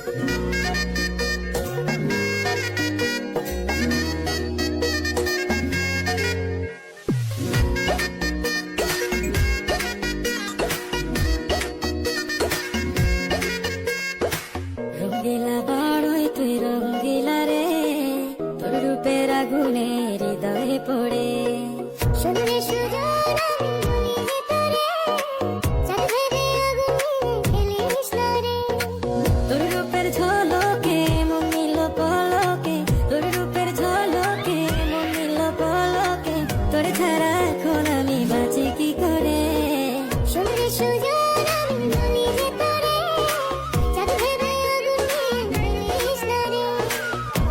রঙ্গিলা বাড়ই তুই রঙ্গিলা রে, তোর রূপের আগুনে হৃদয়ে পড়ে। শুনলে সুজন আমি ভিতরে, চাঁদ ভেবে আগুনে খেলিস না রে। তোর রূপের ঝলকে মন নিল পলকে, তোর রূপের ঝলকে মন নিল পলকে, তোর ছাড়া এখন আমি বাঁচি কি করে। শুনলে সুজন আমি ভিতরে, চাঁদ ভেবে আগুনে খেলিস না রে।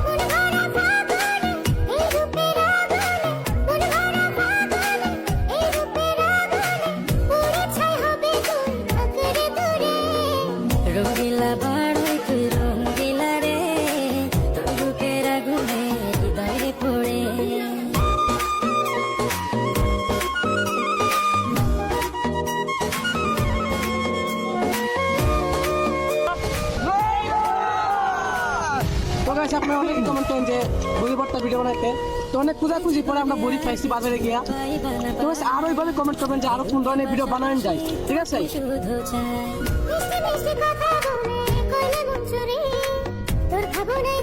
মন ভরা ফাগুনে এই রূপের আগুনে, মন ভরা ফাগুনে এই রূপের আগুনে, পুড়ে ছাই হবে তুই আঁকড়ে দূরে। রঙ্গিলা বাড়ই তুই রঙ্গিলা রে, তোর রূপের আগুনে হৃদয়ে পড়ে। তো গাইস আপনারা অনেক কমেন্ট করেন যে বড়ি ভর্তা ভিডিও বানাইতে, তো অনেক খোঁজাখুঁজি পরে আমরা বড়ি পাইছি বাজারে গিয়া। তো গাইস আরো এইভাবে কমেন্ট করবেন যে আরো কোন ধরনের ভিডিও বানানো যায়, ঠিক আছে? শুধু চাই মিষ্টি মিষ্টি কথা বলে কইলে মন চুরি, তোর ভাবনায়